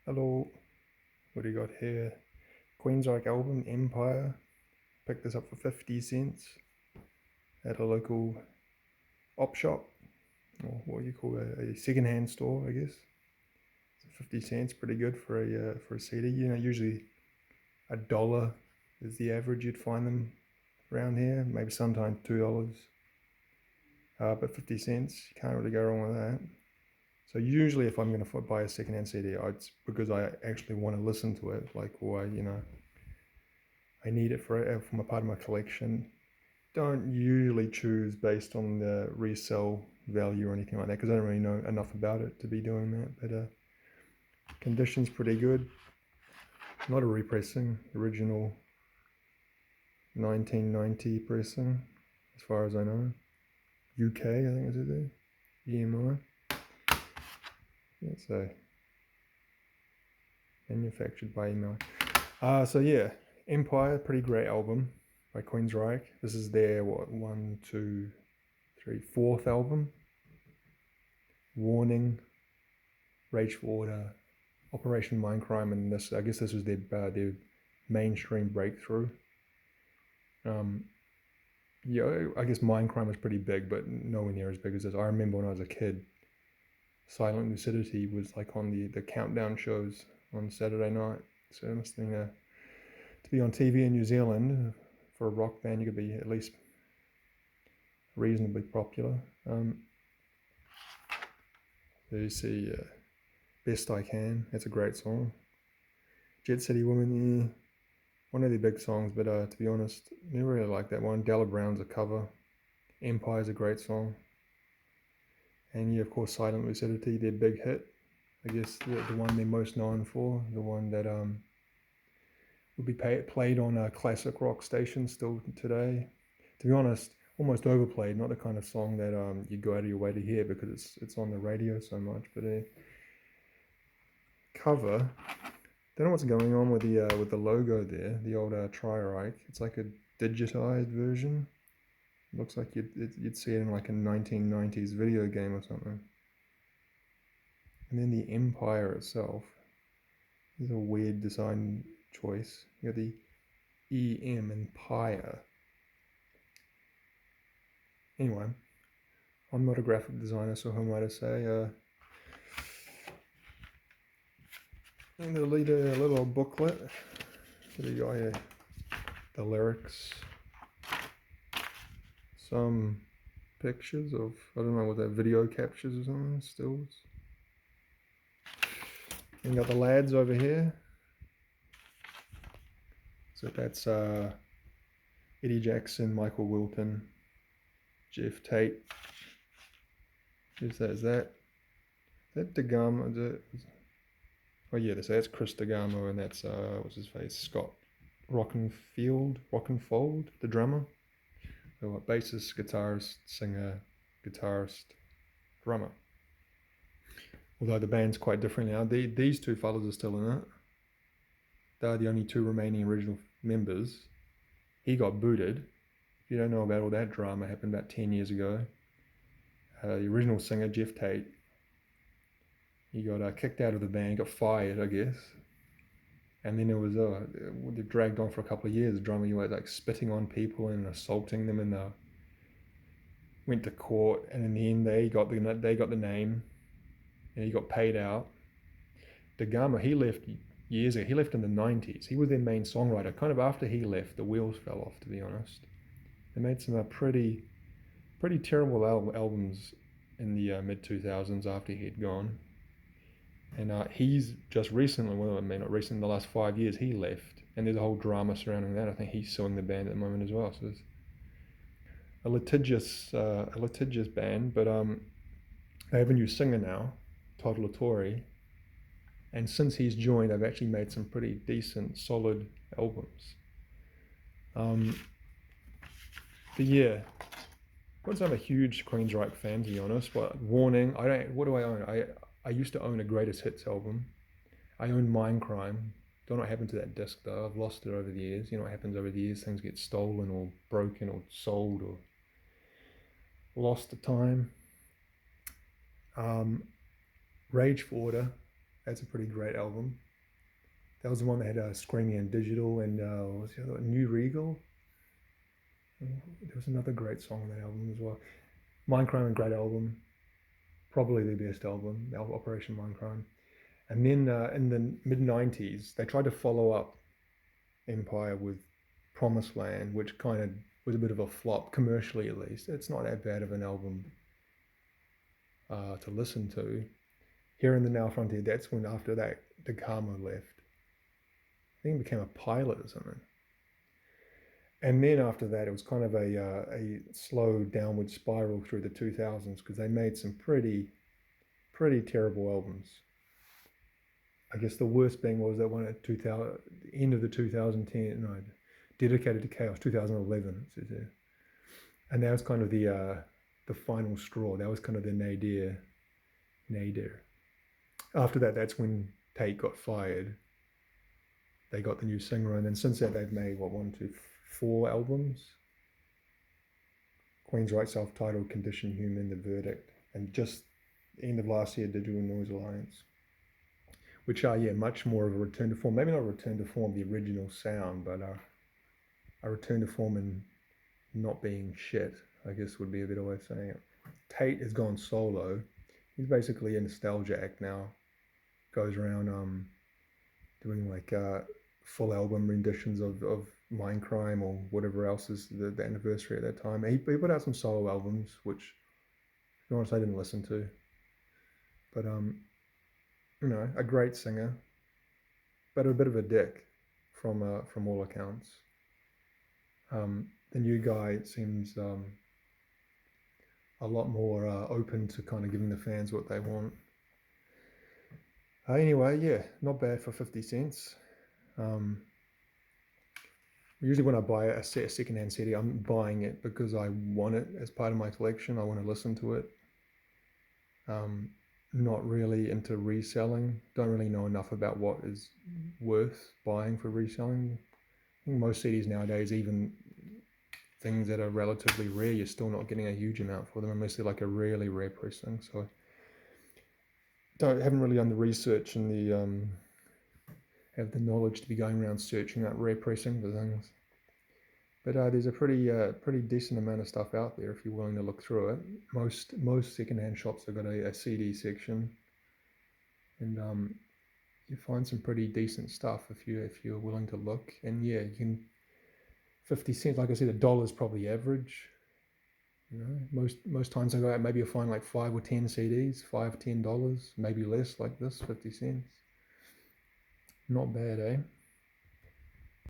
Hello, what do you got here? Queensryche album, Empire. Picked this up for 50 cents at a local op shop, or what do you call a second-hand store, I guess. So 50 cents, pretty good for a CD. Usually $1 is the average you'd find them around here. Maybe sometimes $2. But 50 cents, you can't really go wrong with that. So usually, if I'm going to buy a second-hand CD, it's because I actually want to listen to it, or I need it from a part of my collection. Don't usually choose based on the resale value or anything like that because I don't really know enough about it to be doing that. But condition's pretty good. Not a repressing, original 1990 pressing, as far as I know. UK, I think is it? EMI. Yeah, so manufactured by EMI. So yeah, Empire, pretty great album by Queensryche. This is their fourth album. Warning, Rage for Order, Operation Mindcrime, and this, I guess this was their mainstream breakthrough. Yeah, I guess Mindcrime was pretty big, but nowhere near as big as this. I remember when I was a kid, Silent Lucidity was like on the countdown shows on Saturday night. So this thing to be on TV in New Zealand for a rock band, you could be at least reasonably popular. There you see Best I Can. That's a great song. Jet City Woman, yeah, one of their big songs, but to be honest, never really liked that one. Della Brown's a cover. Empire's a great song. And yeah, of course, Silent Lucidity, their big hit. I guess the one they're most known for, the one that would be played on classic rock stations still today. To be honest, almost overplayed. Not the kind of song that you'd go out of your way to hear because it's on the radio so much. But cover. Don't know what's going on with the logo there. The old Queensryche. It's like a digitized version. Looks like you'd see it in like a 1990s video game or something. And then the Empire itself is a weird design choice. You got the EM Empire. Anyway, I'm not a graphic designer, so who am I to say? And they'll lead a little booklet. There you go, the lyrics. Some pictures of, I don't know what that video captures or something, stills. And you got the lads over here. So that's Eddie Jackson, Michael Wilton, Jeff Tate. Who's that? Is that DeGamo? Oh yeah, that's Chris DeGamo, and that's what's his face, Scott Rockenfold, the drummer. So what, bassist, guitarist, singer, guitarist, drummer. Although the band's quite different now. These two fellas are still in it. They're the only two remaining original members. He got booted. If you don't know about all that drama, happened about 10 years ago. The original singer, Jeff Tate, he got kicked out of the band, got fired, I guess. And then it was they dragged on for a couple of years. The drummer, he was like spitting on people and assaulting them, and went to court. And in the end, they got the name, and he got paid out. DeGamo, he left years ago. He left in the 90s. He was their main songwriter. Kind of after he left, the wheels fell off, to be honest. They made some pretty terrible albums in the mid-2000s after he had gone. And he's just recently, well, I mean, not recently, in the last 5 years, he left. And there's a whole drama surrounding that. I think he's suing the band at the moment as well. So it's a litigious band, but they have a new singer now, Todd LaTorre. And since he's joined, they've actually made some pretty decent, solid albums. But yeah, I'm a huge Queensryche fan, to be honest. But warning, what do I own? I used to own a Greatest Hits album. I own Mindcrime. Don't know what happened to that disc though. I've lost it over the years. You know what happens over the years? Things get stolen or broken or sold or lost to time. Rage for Order. That's a pretty great album. That was the one that had Screaming and Digital and what was the other one? New Regal. There was another great song on that album as well. Mindcrime, great album. Probably the best album, Operation Mindcrime. And then in the mid 90s, they tried to follow up Empire with Promised Land, which kind of was a bit of a flop, commercially at least. It's not that bad of an album to listen to. Here in the Now Frontier, that's when after that, DeGarmo left. I think it became a pilot or something. And then after that, it was kind of a slow downward spiral through the 2000s because they made some pretty terrible albums. I guess the worst thing was that one at 2000, end of the 2010, no, Dedicated to Chaos, 2011, it says there. And that was kind of the final straw. That was kind of the nadir. After that, that's when Tate got fired. They got the new singer in, and since that, they've made, 4 albums? Queensryche, self-titled, Condition Human, The Verdict, and just end of last year, Digital Noise Alliance, which are, much more of a return to form. Maybe not a return to form, the original sound, but a return to form and not being shit, I guess would be a better way of saying it. Tate has gone solo. He's basically a nostalgia act now. Goes around doing like full album renditions of Mindcrime or whatever else is the anniversary at that time. He put out some solo albums, which, to be honest, I didn't listen to. But a great singer, but a bit of a dick from all accounts. The new guy seems a lot more open to kind of giving the fans what they want. Anyway, not bad for 50 cents. Usually when I buy a secondhand CD, I'm buying it because I want it as part of my collection. I want to listen to it. Not really into reselling. Don't really know enough about what is worth buying for reselling. I think most CDs nowadays, even things that are relatively rare, you're still not getting a huge amount for them unless they're like a really rare pressing. So haven't really done the research and the have the knowledge to be going around searching out rare pressing for things. But there's a pretty decent amount of stuff out there if you're willing to look through it. Most secondhand shops have got a CD section, and you find some pretty decent stuff if you're willing to look. And you can 50 cents, like I said, $1 is probably average. Most times I go out, maybe you'll find like 5 or 10 CDs, $5, $10, maybe less, like this, 50 cents. Not bad, eh?